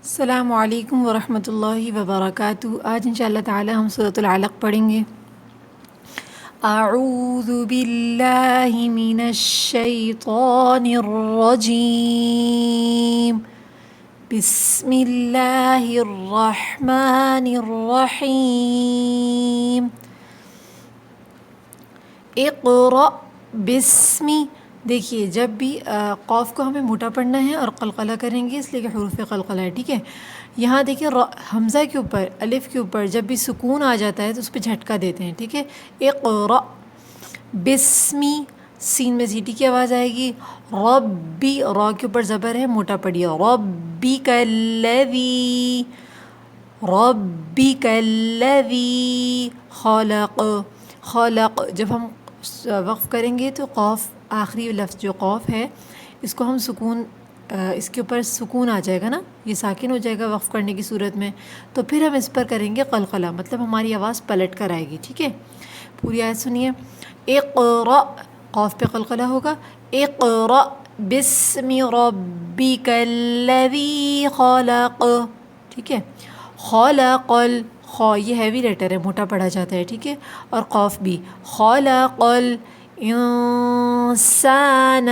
السلام علیکم ورحمۃ اللہ وبرکاتہ۔ آج انشاءاللہ تعالی ہم سورۃ العلق پڑھیں گے۔ اعوذ باللہ من الشیطان الرجیم، بسم اللہ الرحمن الرحیم۔ اقرأ بسمی، دیکھیے جب بھی قاف کو ہمیں موٹا پڑھنا ہے اور قلقلہ کریں گے، اس لیے کہ حروف قلقلہ ہے، ٹھیک ہے۔ یہاں دیکھیے حمزہ کے اوپر، الف کے اوپر جب بھی سکون آ جاتا ہے تو اس پہ جھٹکا دیتے ہیں، ٹھیک ہے۔ اقرأ بسمی، سین میں زیٹی کی آواز آئے گی۔ ربی، را کے اوپر زبر ہے، موٹا پڑھیے، ربک الذی، ربک الذی خلق، خلق جب ہم وقف کریں گے تو قاف، آخری لفظ جو قاف ہے اس کو ہم سکون، اس کے اوپر سکون آ جائے گا نا، یہ ساکن ہو جائے گا وقف کرنے کی صورت میں، تو پھر ہم اس پر کریں گے قلقلہ، مطلب ہماری آواز پلٹ کر آئے گی، ٹھیک ہے۔ پوری آیت سنیے۔ اقرأ، قاف پہ قلقلہ ہوگا۔ اقرأ بسم ربک الذی خلق، ٹھیک ہے۔ خلق خا، یہ ہیوی لیٹر ہے، موٹا پڑھا جاتا ہے، ٹھیک ہے، اور قاف بھی۔ خلق الانسان،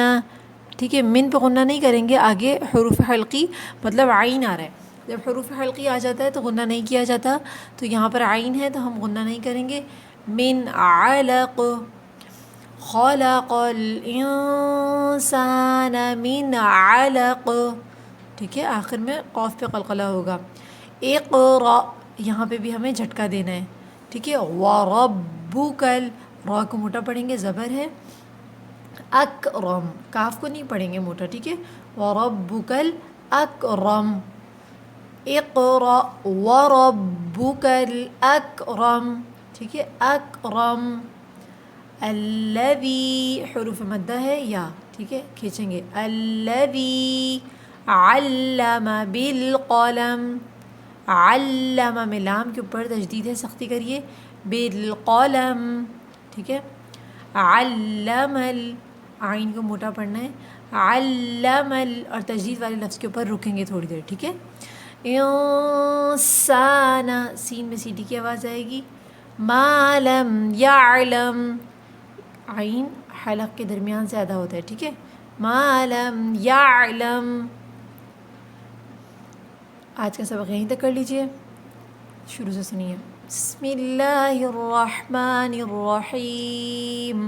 ٹھیک ہے، من پہ غنہ نہیں کریں گے، آگے حروف حلقی مطلب عین آ رہا ہے، جب حروف حلقی آ جاتا ہے تو غنہ نہیں کیا جاتا، تو یہاں پر عین ہے تو ہم غنہ نہیں کریں گے۔ من علق، خلق الانسان من علق، ٹھیک ہے، آخر میں قاف پہ قلقلہ ہوگا۔ اقرأ، یہاں پہ بھی ہمیں جھٹکا دینا ہے، ٹھیک ہے۔ وربک، را کو موٹا پڑھیں گے، زبر ہے۔ اکرم، کاف کو نہیں پڑھیں گے موٹا، ٹھیک ہے۔ وربک الاکرم، اقرأ وربک الاکرم، ٹھیک ہے۔ اکرم الذی، حروف مدہ ہے یا، ٹھیک ہے، کھینچیں گے۔ الذی علم بالقلم، علم میں لام کے اوپر تشدید ہے، سختی کریے، بالقلم، ٹھیک ہے۔ علم عین کو موٹا پڑھنا ہے، علم اور تشدید والے لفظ کے اوپر رکیں گے تھوڑی دیر، ٹھیک ہے۔ انسان، سین میں سیٹی کی آواز آئے گی۔ ما لم یعلم، عین حلق کے درمیان سے ادا ہوتا ہے، ٹھیک ہے۔ ما لم یعلم، آج کا سبق یہیں تک کر لیجئے، شروع سے سنیے۔ بسم اللہ الرحمن الرحیم۔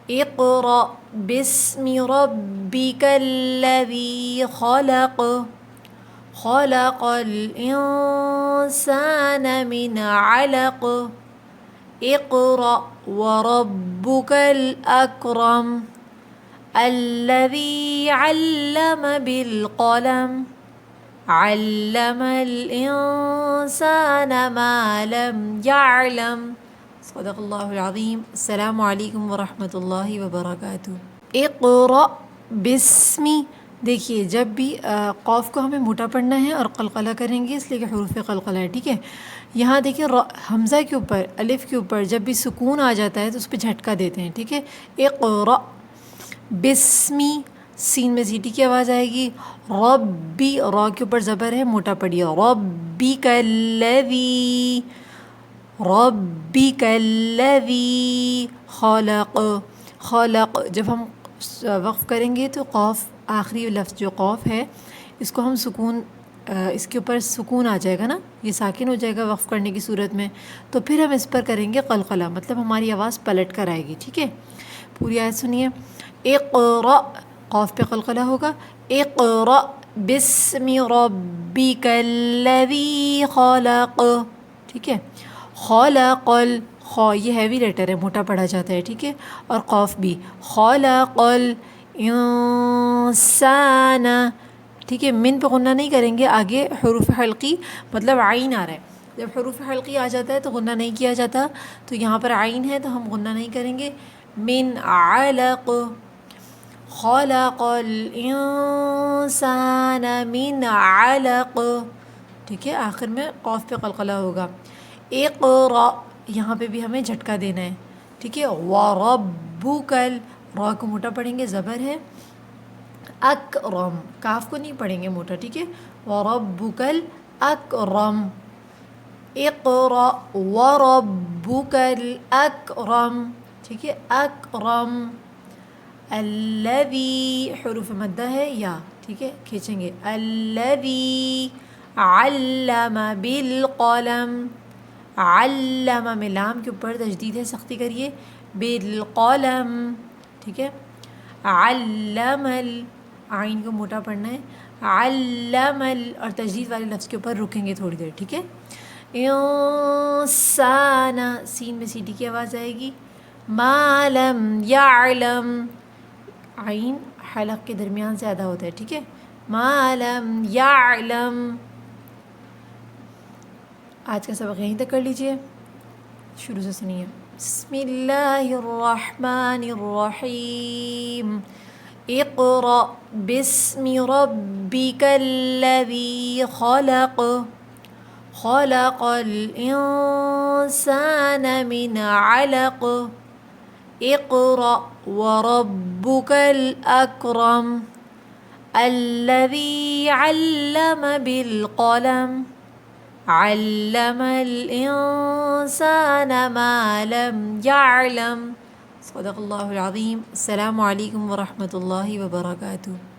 اقرأ بسم ربک الذی خلق، خلق الانسان من علق، اقرأ وربک الاکرم الذی علم بالقلم، علم الانسان ما لم يعلم۔ صدق اللہ العظیم۔ السلام علیکم ورحمۃ اللہ وبرکاتہ۔ اقرأ بسمی، دیکھیے جب بھی قاف کو ہمیں موٹا پڑھنا ہے اور قلقلہ کریں گے، اس لیے کہ حروف قلقلہ ہے، ٹھیک ہے۔ یہاں دیکھیے حمزہ کے اوپر، الف کے اوپر جب بھی سکون آ جاتا ہے تو اس پہ جھٹکا دیتے ہیں، ٹھیک ہے۔ اقرأ بسمی، سین میں زیٹی کی آواز آئے گی۔ ربی، را کے اوپر زبر ہے، موٹا پڑھیے، ربک الذی، ربک الذی خلق، خلق جب ہم وقف کریں گے تو قاف، آخری لفظ جو قاف ہے اس کو ہم سکون، اس کے اوپر سکون آ جائے گا نا، یہ ساکن ہو جائے گا وقف کرنے کی صورت میں، تو پھر ہم اس پر کریں گے قلقلہ، مطلب ہماری آواز پلٹ کر آئے گی، ٹھیک ہے۔ پوری آیت سنیے۔ اقرأ، قاف پہ قلقلہ ہوگا۔ اقرأ بسم ربک الذی خلق، ٹھیک ہے۔ خلق خا، یہ ہیوی لیٹر ہے، موٹا پڑھا جاتا ہے، ٹھیک ہے، اور قاف بھی۔ خلق الانسان، ٹھیک ہے، من پہ غنہ نہیں کریں گے، آگے حروف حلقی مطلب عین آ رہا ہے، جب حروف حلقی آ جاتا ہے تو غنہ نہیں کیا جاتا، تو یہاں پر عین ہے تو ہم غنہ نہیں کریں گے۔ من علق، خلق الانسان من علق، ٹھیک ہے، آخر میں قاف پہ قلقلہ ہوگا۔ اقرأ، یہاں پہ بھی ہمیں جھٹکا دینا ہے، ٹھیک ہے۔ وربک، را کو موٹا پڑھیں گے، زبر ہے۔ اکرم، کاف کو نہیں پڑھیں گے موٹا، ٹھیک ہے. وربک الاکرم. اقرأ وربک الاکرم، ٹھیک ہے. اکرم. الذی حروف مدہ ہے یا، ٹھیک ہے، کھینچیں گے. الذی علم بالقلم. علم میں لام کے اوپر تشدید ہے، سختی کریے. بالقلم، ٹھیک ہے. علم عین کو موٹا پڑھنا ہے. علم اور تشدید والے لفظ کے اوپر رکیں گے تھوڑی دیر، ٹھیک ہے. انسان، سین میں سیٹی کی آواز آئے گی. ما لم یعلم، عین حلق کے درمیان سے ادا ہوتا ہے، ٹھیک ہے. ما لم یعلم. آج کا سبق یہیں تک کر لیجئے، شروع سے سنیے. بسم اللہ الرحمن الرحیم. اقرأ باسم ربک الذی خلق. خلق الانسان من علق. اقرأ وربك الأكرم الذي علم بالقلم علم الإنسان ما لم يعلم. صدق الله العظيم. السلام عليكم ورحمة الله وبركاته.